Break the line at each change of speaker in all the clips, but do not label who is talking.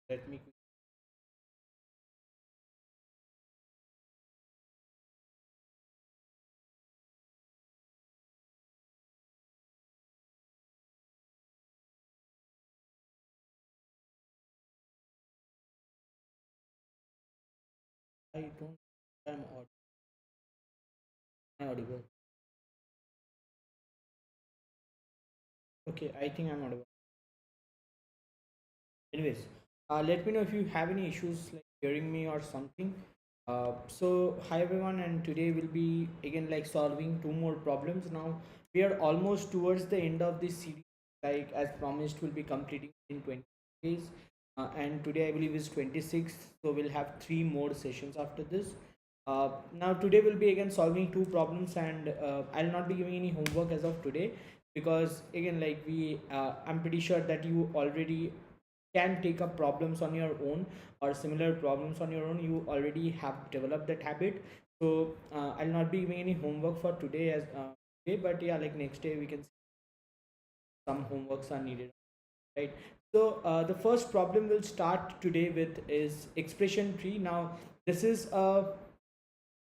Let me. I don't. I'm audible. Okay, I think I'm audible. Anyways, let me know if you have any issues like hearing me or something. So hi everyone, and today we'll be again like solving two more problems. Now we are almost towards the end of this series. Like as promised, we'll be completing in 20 days. And today I believe is 26th, so we'll have three more sessions after this. Now today we'll be again solving two problems, and I'll not be giving any homework as of today, because again like I'm pretty sure that you already can take up problems on your own, or similar problems on your own. You already have developed that habit. So I'll not be giving any homework for today as today, but yeah, like next day we can see some homeworks are needed, right? So the first problem we'll start today with is expression tree. Now this is a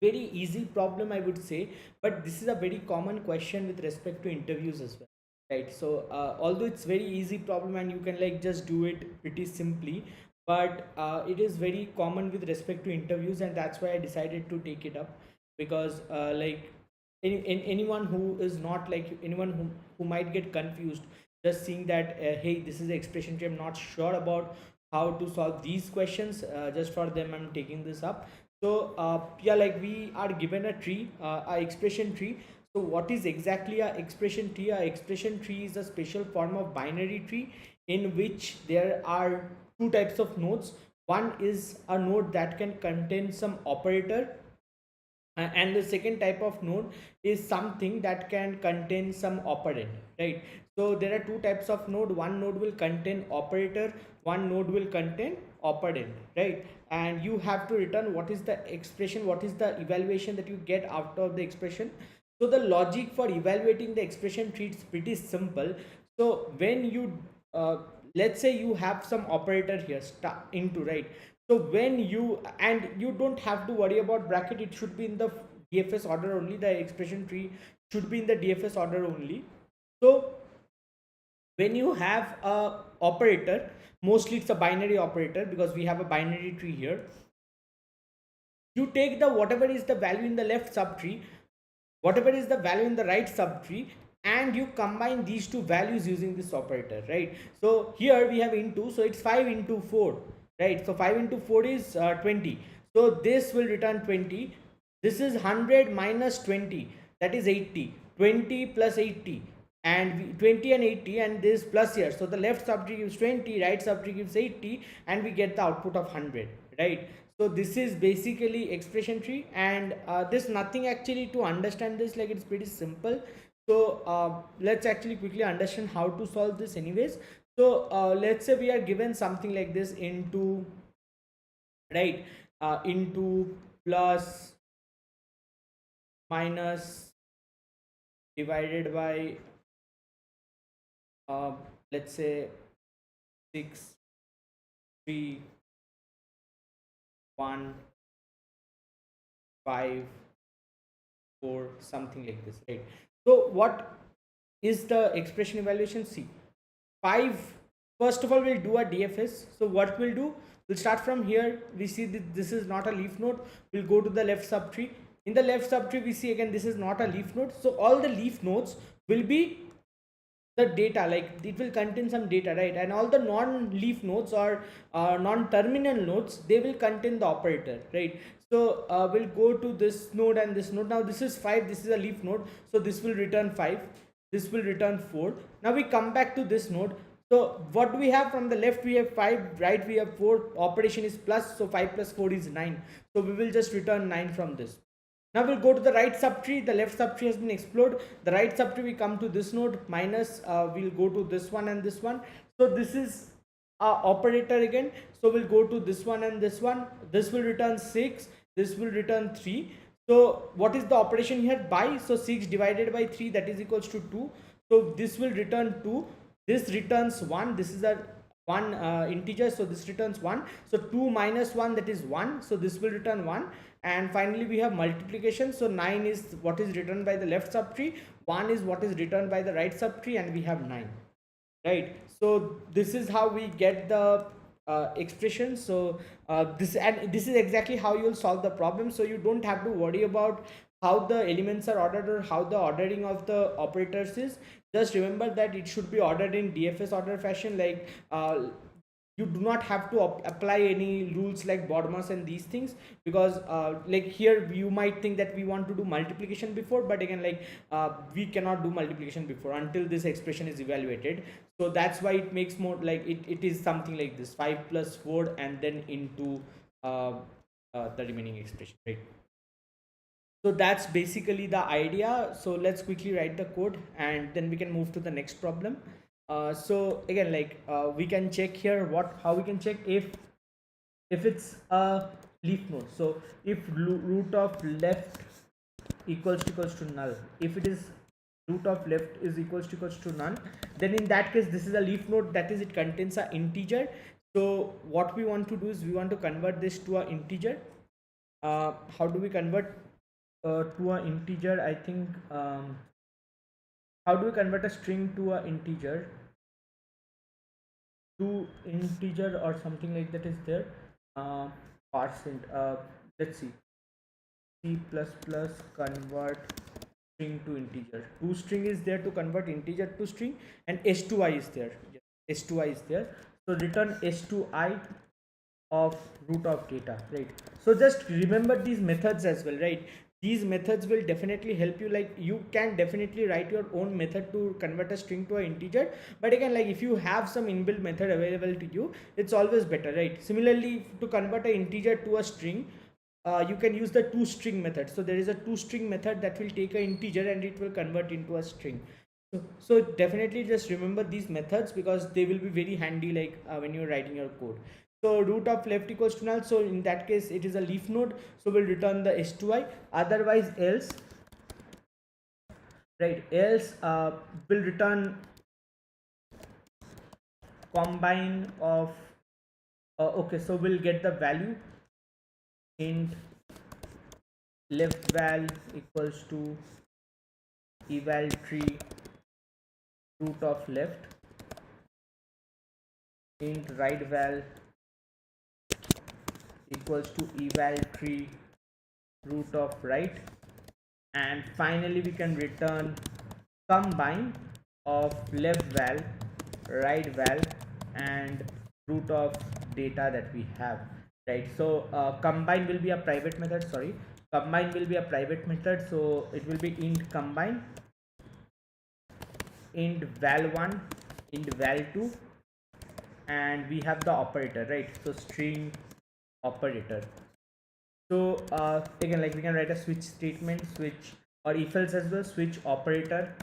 very easy problem, I would say, but this is a very common question with respect to interviews as well, right? So although it's very easy problem and you can like just do it pretty simply, but it is very common with respect to interviews, and that's why I decided to take it up. Because anyone who is not like anyone who might get confused just seeing that, hey, this is the expression tree, I'm not sure about how to solve these questions, just for them I'm taking this up. So yeah, like we are given a tree, a expression tree. So what is exactly a expression tree? A expression tree is a special form of binary tree in which there are two types of nodes. One is a node that can contain some operator, and the second type of node is something that can contain some operand, right? So there are two types of node. One node will contain operator, one node will contain operand, right? And you have to return what is the expression, what is the evaluation that you get out of the expression. So the logic for evaluating the expression tree is pretty simple. So when you let's say you have some operator here into, right? So when you, and you don't have to worry about bracket, it should be in the DFS order only. The expression tree should be in the DFS order only. So when you have a operator, mostly it's a binary operator because we have a binary tree here. You take the whatever is the value in the left subtree, whatever is the value in the right subtree, and you combine these two values using this operator, right? So here we have into, so it's 5 into 4, right? So 5 into 4 is 20. So this will return 20. This is 100 minus 20, that is 80. 20 plus 80, and 20 and 80, and this plus here. So the left subtree gives 20, right subtree gives 80, and we get the output of 100, right? So this is basically expression tree, and there's nothing actually to understand this, like it's pretty simple. So let's actually quickly understand how to solve this anyways. So let's say we are given something like this into, right, into plus minus divided by uh, let's say 6 3 1 5 4, something like this, right? So what is the expression evaluation? See, 5, first of all we'll do a DFS. So what we'll do, we'll start from here. We see that this is not a leaf node. We'll go to the left subtree. In the left subtree we see again this is not a leaf node, so all the leaf nodes will be the data, like it will contain some data, right? And all the non-leaf nodes or non-terminal nodes, they will contain the operator, right? So we'll go to this node and this node. Now this is 5, this is a leaf node, so this will return 5, this will return 4. Now we come back to this node. So what do we have? From the left we have 5, right we have 4, operation is plus, so 5 plus 4 is 9, so we will just return 9 from this. Now we'll go to the right subtree. The left subtree has been explored. The right subtree, we come to this node minus, we'll go to this one and this one. So this is operator again. So we'll go to this one and this one. This will return 6. This will return 3. So what is the operation here? By, so 6 divided by 3, that is equals to 2. So this will return 2. This returns 1. This is a one integer, so this returns 1. So 2 minus 1, that is 1, so this will return 1. And finally we have multiplication, so 9 is what is written by the left subtree, 1 is what is written by the right subtree, and we have 9, right? So this is how we get the expression. So this is exactly how you'll solve the problem, so you don't have to worry about how the elements are ordered or how the ordering of the operators is. Just remember that it should be ordered in DFS order fashion, like you do not have to apply any rules like BODMAS and these things, because like here you might think that we want to do multiplication before, but again, like we cannot do multiplication before until this expression is evaluated. So that's why it makes more like it is something like this: 5 plus 4 and then into the remaining expression, right? So that's basically the idea. So let's quickly write the code and then we can move to the next problem. So again, like we can check here how we can check if it's a leaf node. So if root of left equals to null, if it is root of left is equals to none, then in that case this is a leaf node, that is it contains an integer. So what we want to do is we want to convert this to an integer. How do we convert to an integer? I think how do we convert a string to an integer? To integer or something like that is there. Percent. Let's see. C++ convert string to integer. ToString is there to convert integer to string, and s2i is there. Yes, s2i is there. So return s2i of root of data, right? So just remember these methods as well, right? These methods will definitely help you. Like you can definitely write your own method to convert a string to an integer, but again, like if you have some inbuilt method available to you, it's always better, right? Similarly, to convert an integer to a string, you can use the toString method. So there is a toString method that will take an integer and it will convert into a string. So definitely just remember these methods because they will be very handy, like when you're writing your code. So root of left equals to null, so in that case it is a leaf node, so we'll return the s2i. Otherwise else, right, else will return combine of okay, so we'll get the value int left val equals to eval tree root of left, int right val equals to eval tree root of right, and finally we can return combine of left val, right val, and root of data that we have, right? So combine will be a private method, sorry, combine will be a private method, so it will be int combine, int val1, int val2, and we have the operator, right? So string operator. So again, like we can write a switch statement, switch, or if else as well, switch operator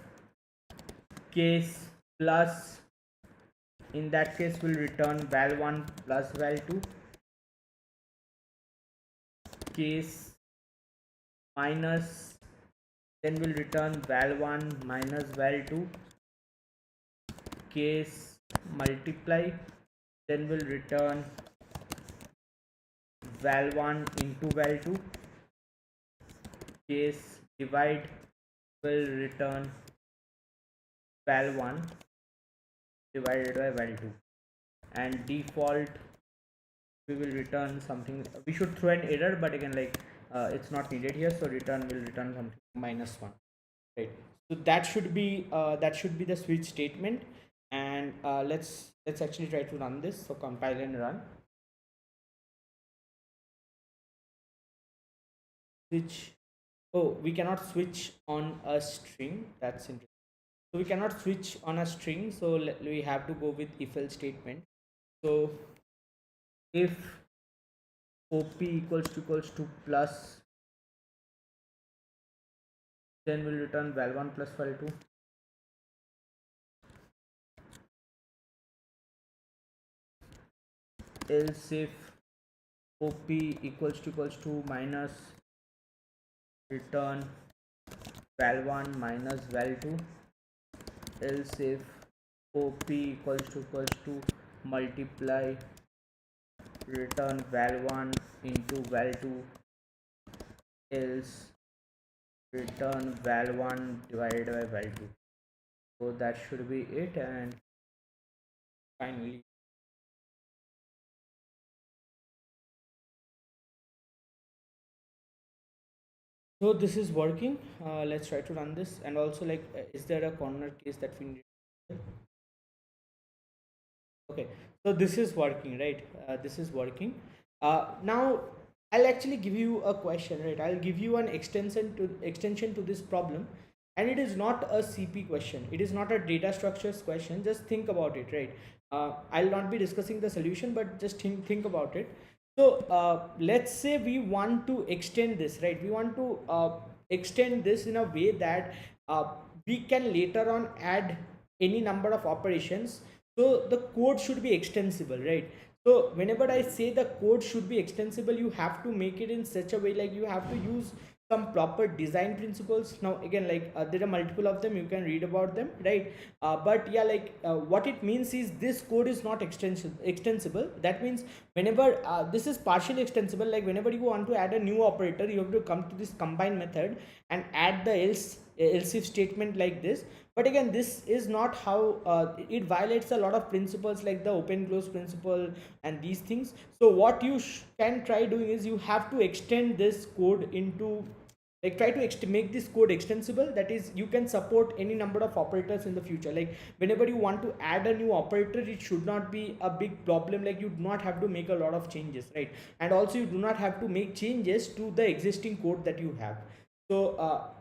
case plus, in that case will return val1 plus val2, case minus, then will return val1 minus val2, case multiply, then will return val1 into val2, case divide will return val1 divided by val2, and default we will return something. We should throw an error, but again, like it's not needed here, so return will return something -1, right? So that should be the switch statement. And let's actually try to run this. So compile and run. Switch. Oh, we cannot switch on a string. That's interesting. So we cannot switch on a string, so we have to go with if else statement. So if op equals to plus, then we'll return val1 plus val2. Else if op equals to minus, return val1 minus val2. Else if op equals to multiply return val1 into val2, else return val1 divided by val2. So that should be it. And finally, so this is working. Let's try to run this. And also, like, is there a corner case that we need? Okay, so this is working, right? This is working. Now I'll actually give you a question, right? I'll give you an extension to this problem, and it is not a CP question. It is not a data structures question. Just think about it, right? I'll not be discussing the solution, but just think about it. So let's say we want to extend this, right? We want to extend this in a way that uh, we can later on add any number of operations. So the code should be extensible, right? So whenever I say the code should be extensible, you have to make it in such a way, like you have to use some proper design principles. Now again, like there are multiple of them, you can read about them, right? But yeah, like what it means is this code is not extensible. That means whenever this is partially extensible, like whenever you want to add a new operator, you have to come to this combine method and add the else if statement like this. But again, this is not how it violates a lot of principles like the open close principle and these things. So what you can try doing is you have to extend this code into, like, try to make this code extensible. That is, you can support any number of operators in the future. Like whenever you want to add a new operator, it should not be a big problem. Like you do not have to make a lot of changes, right? And also you do not have to make changes to the existing code that you have. So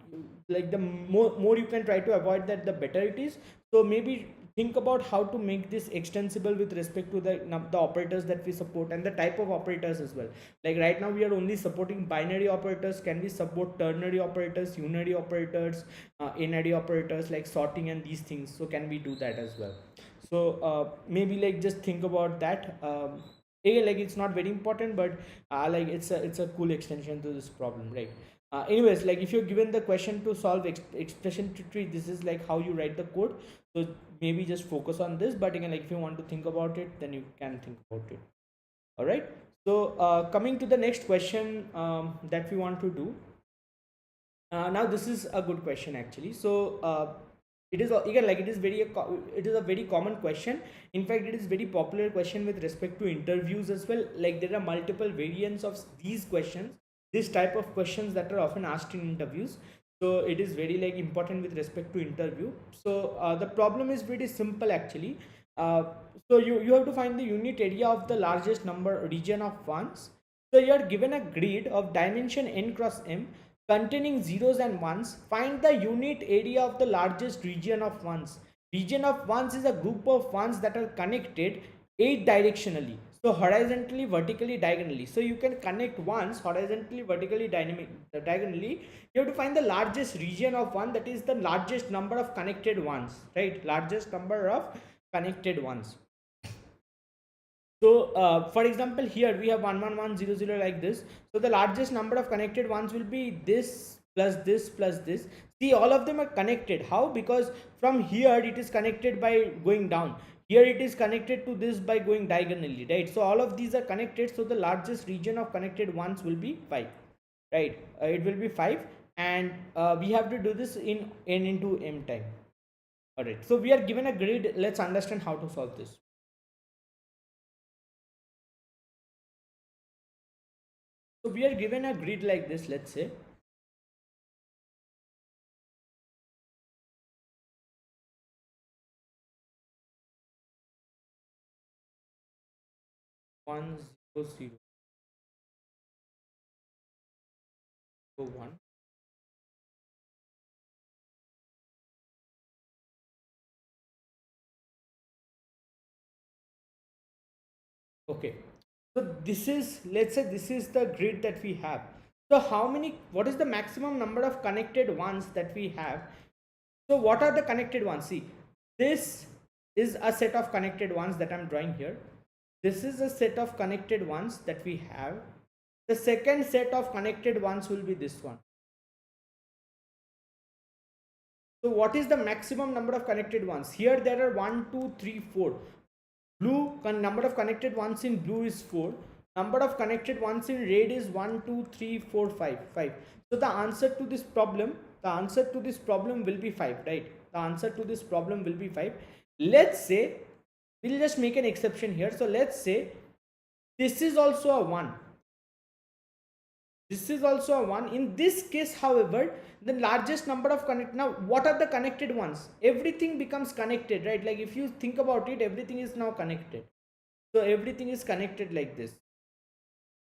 like the more you can try to avoid that, the better it is. So maybe think about how to make this extensible with respect to the operators that we support and the type of operators as well. Like right now we are only supporting binary operators. Can we support ternary operators, unary operators, n-ary operators like sorting and these things? So can we do that as well? So maybe like just think about that. Again, like it's not very important, but like it's a cool extension to this problem, right? Anyways, like if you're given the question to solve expression tree, this is like how you write the code. So maybe just focus on this. But again, like if you want to think about it, then you can think about it. All right. So coming to the next question that we want to do. Now this is a good question actually. So it is again, like it is it is a very common question. In fact, it is very popular question with respect to interviews as well. Like there are multiple variants of these questions, this type of questions that are often asked in interviews. So it is very like important with respect to interview. So the problem is pretty simple actually. uh, so you have to find the unit area of the largest number region of ones. So you are given a grid of dimension n cross m containing zeros and ones. Find the unit area of the largest region of ones. Region of ones is a group of ones that are connected 8 directionally. So horizontally, vertically, diagonally. So you can connect ones horizontally, vertically, diagonally. You have to find the largest region of one, that is the largest number of connected ones, right? Largest number of connected ones. So for example, here we have 11100 like this. So the largest number of connected ones will be this plus this plus this. See, all of them are connected. How? Because from here it is connected by going down. Here it is connected to this by going diagonally, right? So all of these are connected. So the largest region of connected ones will be 5, right? It will be 5, and we have to do this in n into m time. All right. So we are given a grid. Let's understand how to solve this. So we are given a grid like this, let's say. 100 1. Okay. So this is, let's say this is the grid that we have. So what is the maximum number of connected ones that we have? So what are the connected ones? See, this is a set of connected ones that I'm drawing here. This is a set of connected ones that we have. The second set of connected ones will be this one. So what is the maximum number of connected ones? Here there are 1, 2, 3, 4. Number of connected ones in blue is 4. Number of connected ones in red is 1 2 3 4 5 5. So the answer to this problem, will be 5, right? The answer to this problem will be 5. Let's say we'll just make an exception here. So let's say this is also a 1. This is also a 1. In this case, however, the largest number of connect, now what are the connected ones? Everything becomes connected, right? Like if you think about it, everything is now connected. So everything is connected like this.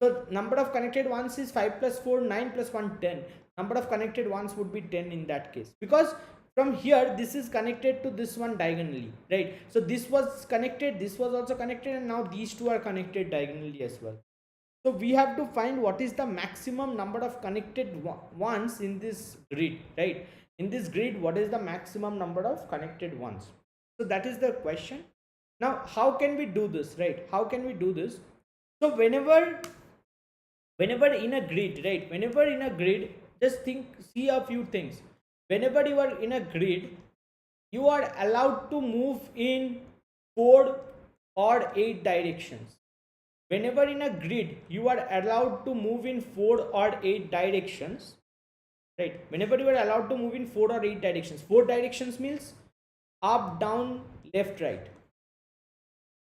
So number of connected ones is 5 plus 4, 9 plus 1, 10. Number of connected ones would be 10 in that case, because from here this is connected to this one diagonally, right? So this was connected, this was also connected, and now these two are connected diagonally as well. So we have to find what is the maximum number of connected ones in this grid, right? In this grid, what is the maximum number of connected ones? So that is the question. Now how can we do this, right? How can we do this? So whenever in a grid, right, whenever in a grid, just see a few things. Whenever you are in a grid, you are allowed to move in 4 or 8 directions. Whenever in a grid, you are allowed to move in 4 or 8 directions, right? Whenever you are allowed to move in 4 or 8 directions. 4 directions means up, down, left, right.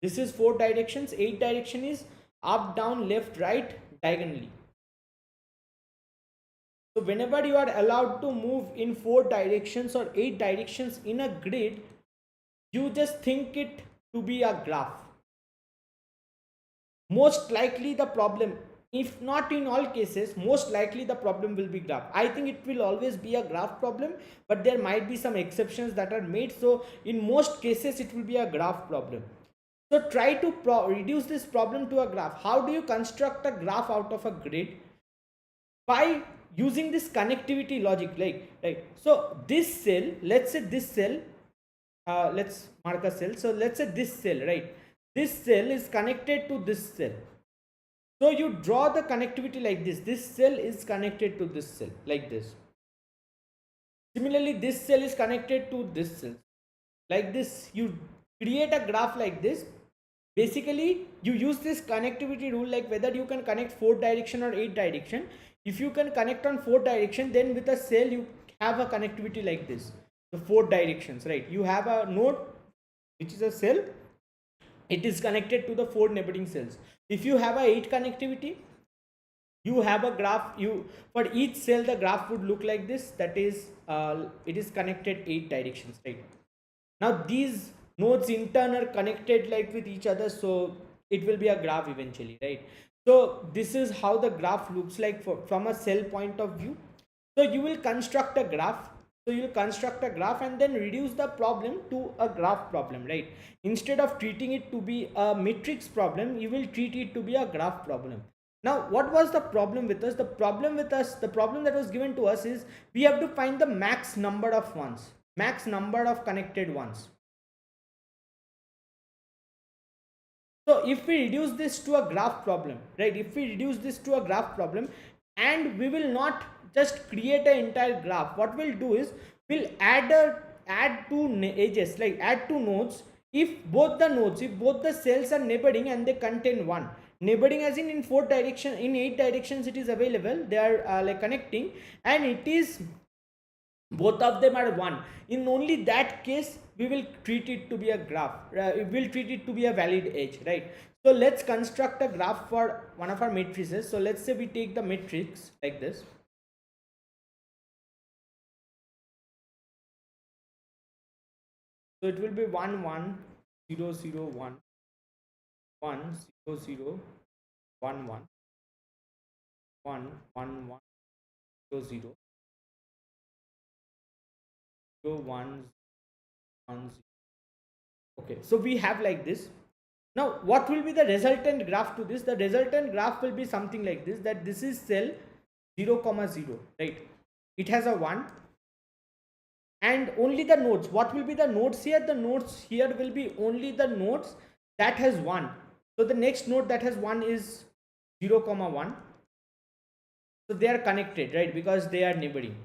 This is 4 directions. 8 direction is up, down, left, right, diagonally. So whenever you are allowed to move in 4 directions or 8 directions in a grid, you just think it to be a graph. Most likely the problem, if not in all cases, most likely the problem will be graph. I think it will always be a graph problem, but there might be some exceptions that are made. So in most cases it will be a graph problem. So try to reduce this problem to a graph. How do you construct a graph out of a grid? By using this connectivity logic, like, right? So this cell, let's say this cell, let's mark a cell. So let's say this cell, right? This cell is connected to this cell. So you draw the connectivity like this. This cell is connected to this cell like this. Similarly, this cell is connected to this cell like this. You create a graph like this. Basically, you use this connectivity rule, like whether you can connect 4 direction or 8 direction. If you can connect on 4 direction, then with a cell you have a connectivity like this. The 4 directions, right? You have a node which is a cell. It is connected to the 4 neighboring cells. If you have a 8 connectivity, you have a graph. For each cell the graph would look like this. That is, it is connected 8 directions, right? Now these nodes in turn are connected like with each other, so it will be a graph eventually, right? So this is how the graph looks like from a cell point of view. So you will construct a graph. So you will construct a graph and then reduce the problem to a graph problem, right? Instead of treating it to be a matrix problem, you will treat it to be a graph problem. Now what was the problem with us? The problem that was given to us is we have to find the max number of ones, max number of connected ones. So if we reduce this to a graph problem, right? If we reduce this to a graph problem, and we will not just create an entire graph, what we'll do is we'll add two edges, like add two nodes. If both the cells are neighboring and they contain one, neighboring as in 4 direction, in 8 directions it is available, they are like connecting, and it is both of them are 1, in only that case we will treat it to be a graph. We will treat it to be a valid edge, right? So let's construct a graph for one of our matrices. So let's say we take the matrix like this. So it will be 1 1 0 0 1 1 0 0 1 1 1 1 1 0 0 0 1 1 0. Okay, so we have like this. Now what will be the resultant graph to this? The resultant graph will be something like this, that this is cell 0 comma 0, right? It has a 1, and only the nodes, what will be the nodes here? The nodes here will be only the nodes that has 1. So the next node that has 1 is 0 comma 1. So they are connected, right? Because they are neighboring.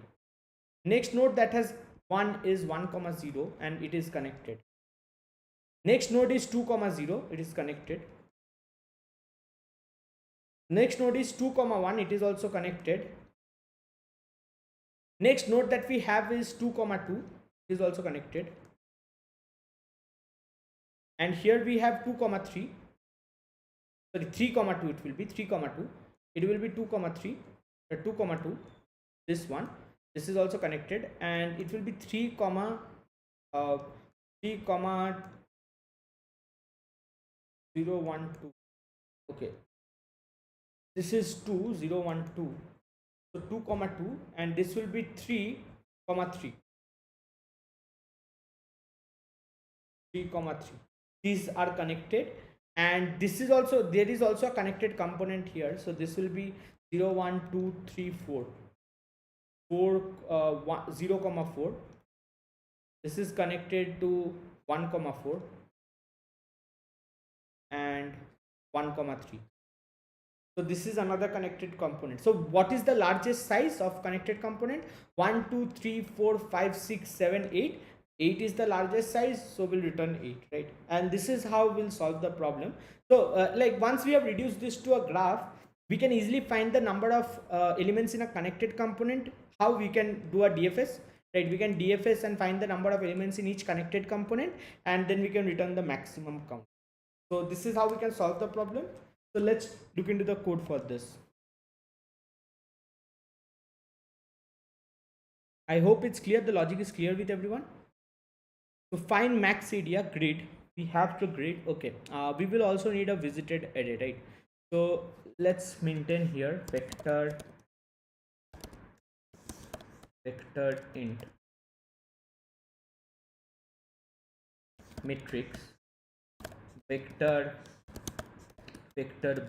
Next node that has 1 is 1 comma 0, and it is connected. Next node is 2 comma 0, it is connected. Next node is 2 comma 1, it is also connected. Next node that we have is 2 comma 2, it is also connected. And here we have 2 comma 3, sorry, 3 comma 2, it will be 3 comma 2, it will be 2 comma 3, 2 comma 2, this one, this is also connected, and it will be 3 comma 3 comma 0 1 2. Okay, this is 2 0 1 2, so 2 comma 2, and this will be 3 comma 3, 3 comma 3. These are connected, and this is also, there is also a connected component here, so this will be 0 1 2 3 4, 0 comma 4. This is connected to 1 comma 4 and 1 comma 3. So this is another connected component. So what is the largest size of connected component? 1 2 3 4 5 6 7 8. 8 is the largest size, so we'll return 8, right? And this is how we'll solve the problem. So like once we have reduced this to a graph, we can easily find the number of elements in a connected component. How we can do a DFS, right? We can DFS and find the number of elements in each connected component, and then we can return the maximum count. So this is how we can solve the problem. So let's look into the code for this. I hope it's clear, the logic is clear with everyone. To find max area grid, we have to grid. Okay, we will also need a visited array, right? So let's maintain here vector int matrix vector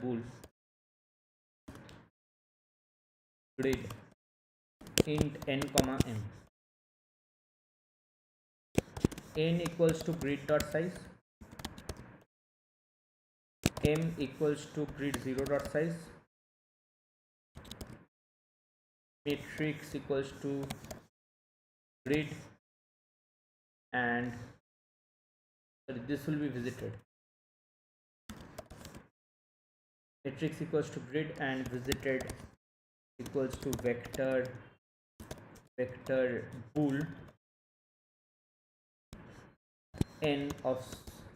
bool grid int n comma m. N equals to grid dot size, m equals to grid 0 dot size, matrix equals to grid, and this will be visited. Matrix equals to grid and visited equals to vector bool n of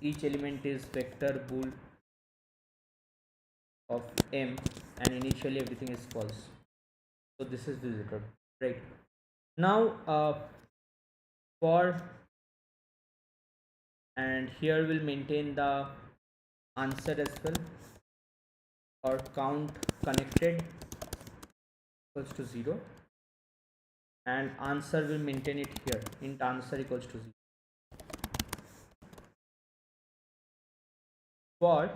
each element is vector bool of m, and initially everything is false, so this is visited, right? Now for, and here we'll maintain the answer as well, or count connected equals to 0, and answer will maintain it here, int answer equals to 0. For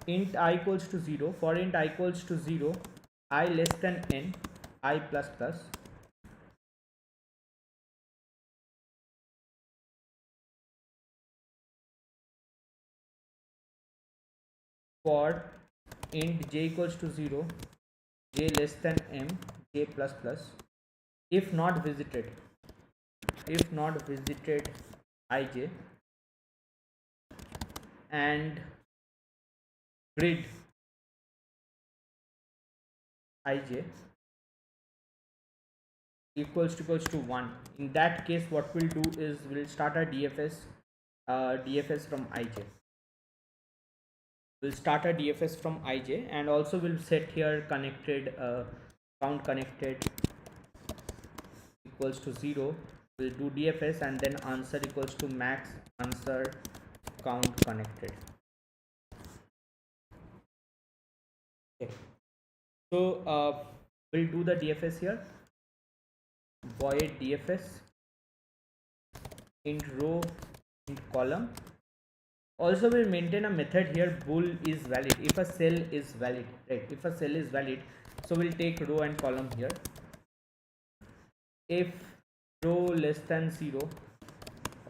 int I equals to 0, for int I equals to 0, I less than n, I plus plus, for int j equals to 0, j less than m, j plus plus, if not visited ij, and grid ij equals to 1. In that case, what we'll do is we'll start a DFS from ij. We'll start a DFS from ij, and also we'll set here connected count connected equals to 0. We'll do DFS, and then answer equals to max answer count connected. Okay. So we'll do the DFS here. Void DFS int row int column. Also we'll maintain a method here, bool is valid if a cell is valid, right? If a cell is valid, so we'll take row and column here. If row less than 0,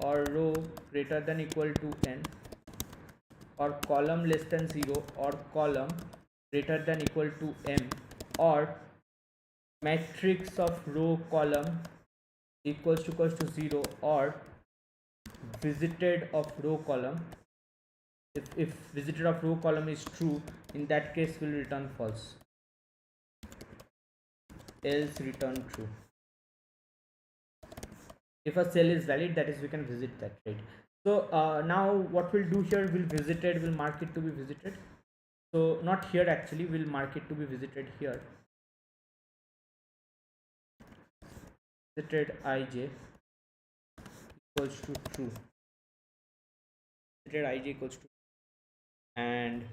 or row greater than equal to n, or column less than 0, or column greater than equal to m, or matrix of row column equals to 0, or visited of row column, if visited of row column is true, in that case will return false, else return true. If a cell is valid, that is we can visit that, right? So now what we'll do here, we'll visited, we'll mark it to be visited. So not here, actually we'll mark it to be visited here. Visited ij equals to true. Visited ij equals to, and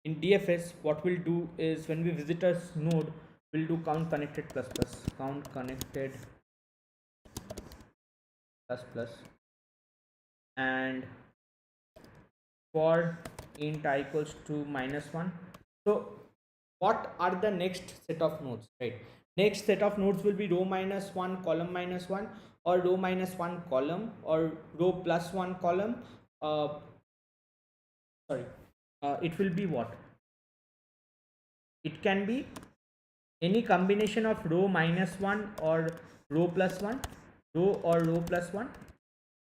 in DFS what we'll do is when we visit a node, we'll do count connected plus plus, count connected plus plus, and for int I equals to -1. So what are the next set of nodes, right? Next set of nodes will be row -1 column -1, or row -1 column, or row +1 column. Sorry, it will be what, it can be any combination of row -1 or row +1, row or row +1,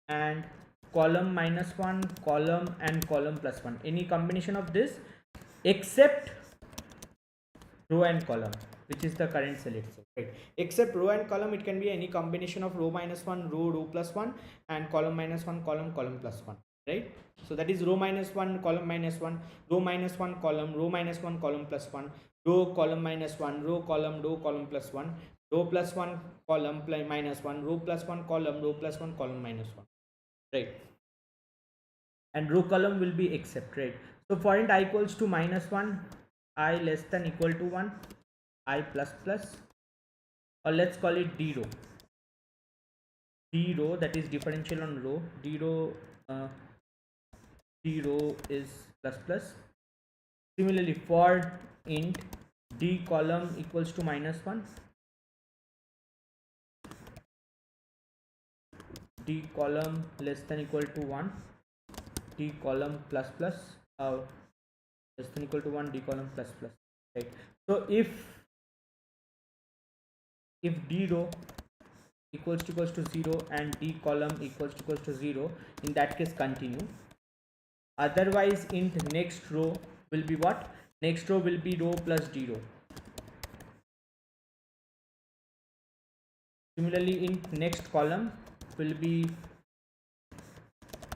and column -1 column and column +1, any combination of this except row and column, which is the current cell itself, right? Except row and column, it can be any combination of row -1 row +1, and column -1 column +1, right? So that is row -1 column -1, row -1 column, row -1 column +1, row column -1, row column +1, row +1 column -1, row +1 column, row +1 column -1, right? And row column will be except, right? So for int I equals to -1, I less than equal to 1, I plus plus, or let's call it d row. D row, that is differential on row. D row is plus plus. Similarly, for int d column equals to -1, d column less than equal to 1, d column plus plus, less than equal to 1, d column plus plus, right? So if d row equals to 0 and d column equals to 0, in that case continue. Otherwise int next row will be what? Next row will be row plus d row. Similarly, int next column will be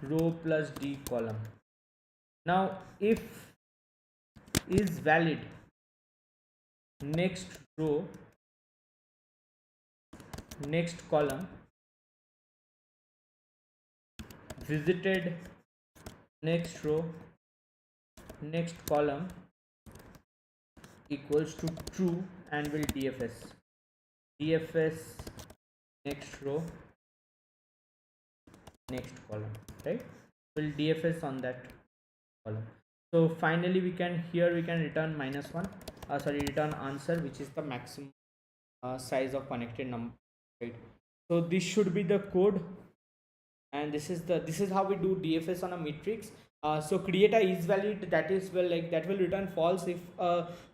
row plus d column. Now if is valid next row next column visited next row next column equals to true, and will DFS next row next column, right? Will DFS on that column. So finally we can return -1, return answer, which is the maximum size of connected number, right? So this should be the code, and this is how we do DFS on a matrix. So create a is valid, that is, well, like that will return false if a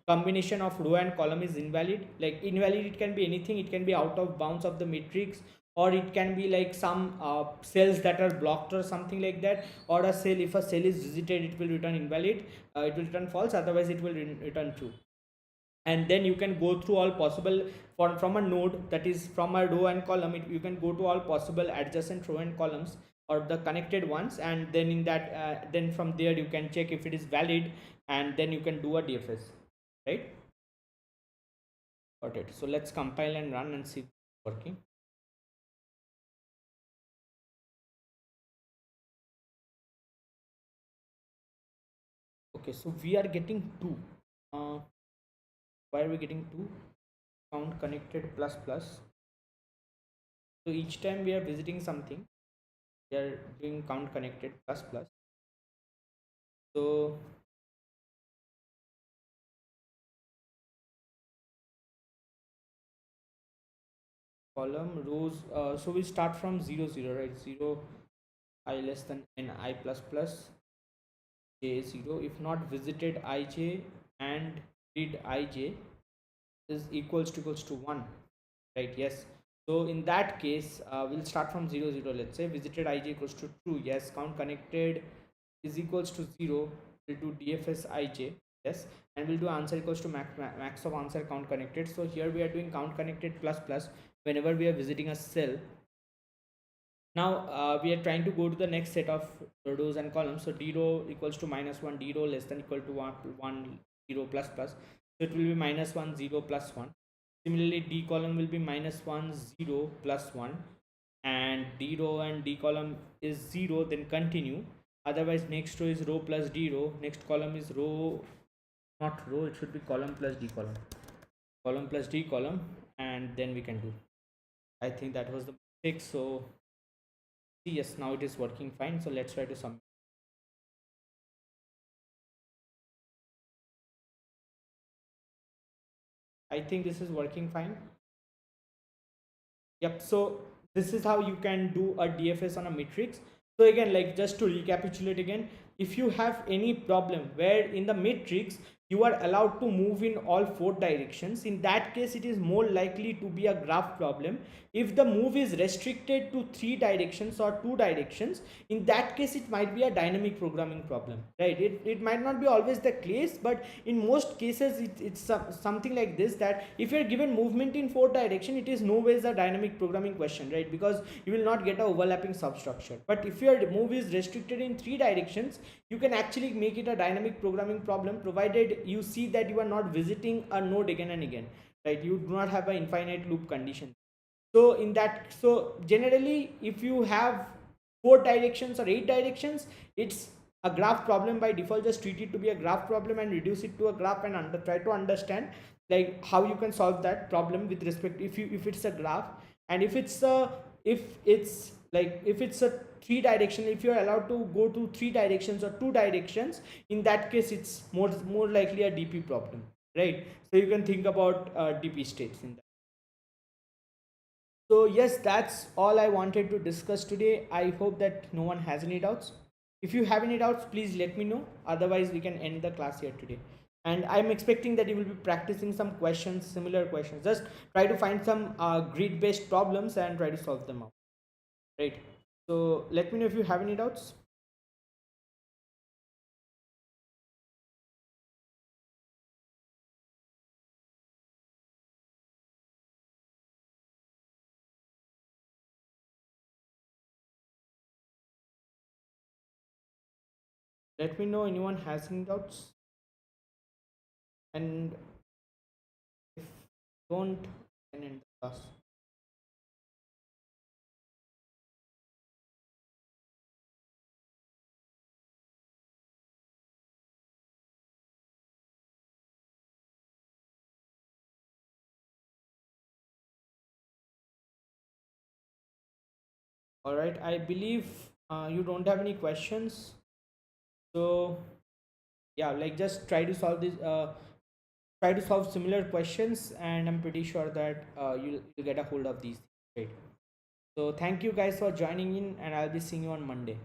combination of row and column is invalid. Like invalid, it can be anything, it can be out of bounds of the matrix, or it can be like some cells that are blocked or something like that, or a cell, if a cell is visited, it will return invalid, it will return false, otherwise it will return true. And then you can go through all possible, from a node, that is from a row and column, you can go to all possible adjacent row and columns, or the connected ones, and then in that then from there you can check if it is valid, and then you can do a DFS, right? Got it. So let's compile and run and see if it's working. Okay, so we are getting 2. Why are we getting 2? Count connected plus plus. So each time we are visiting something, we are doing count connected plus plus. So column rows, so we start from 0 0, right? 0 I less than n I plus plus j 0, if not visited ij and did ij is equals to 1, right? Yes. So in that case, we'll start from 0 0. Let's say visited ij equals to true. Yes. Count connected is equals to 0. We'll do dfs ij. Yes. And we'll do answer equals to max of answer count connected. So here we are doing count connected plus plus whenever we are visiting a cell. Now we are trying to go to the next set of rows and columns. So d row equals to -1, d row less than equal to 1 0 plus plus. So it will be -1 0 plus 1. Similarly, d column will be -1 0 plus 1, and d row and d column is 0, then continue. Otherwise, next row is row plus d row. Next column is row, not row, it should be column plus d column. Column plus d column, and then we can do. I think that was the mistake. So yes, now it is working fine. So let's try to sum. I think this is working fine. Yep. So this is how you can do a DFS on a matrix. So again, like just to recapitulate again, if you have any problem where in the matrix you are allowed to move in all four directions, in that case it is more likely to be a graph problem. If the move is restricted to three directions or two directions, in that case it might be a dynamic programming problem, right? It might not be always the case, but in most cases it's something like this, that if you're given movement in four direction, it is no ways a dynamic programming question, right? Because you will not get a overlapping substructure. But if your move is restricted in three directions, you can actually make it a dynamic programming problem, provided you see that you are not visiting a node again and again, right? You do not have an infinite loop condition. So in that, so generally if you have four directions or eight directions, it's a graph problem by default. Just treat it to be a graph problem and reduce it to a graph, and try to understand like how you can solve that problem with respect, if it's a graph. And if it's a, if it's a three direction, if you're allowed to go to three directions or two directions, in that case it's more likely a DP problem, right? So you can think about DP states in that. So yes, that's all I wanted to discuss today. I hope that no one has any doubts. If you have any doubts, please let me know. Otherwise, we can end the class here today. And I'm expecting that you will be practicing some questions, similar questions. Just try to find some grid-based problems and try to solve them out. Right. So let me know if you have any doubts. Let me know anyone has any doubts. And if don't, then end the class. All right. I believe you don't have any questions. So yeah, like just try to solve this. Try to solve similar questions, and I'm pretty sure that you'll get a hold of these. Right. So thank you guys for joining in, and I'll be seeing you on Monday.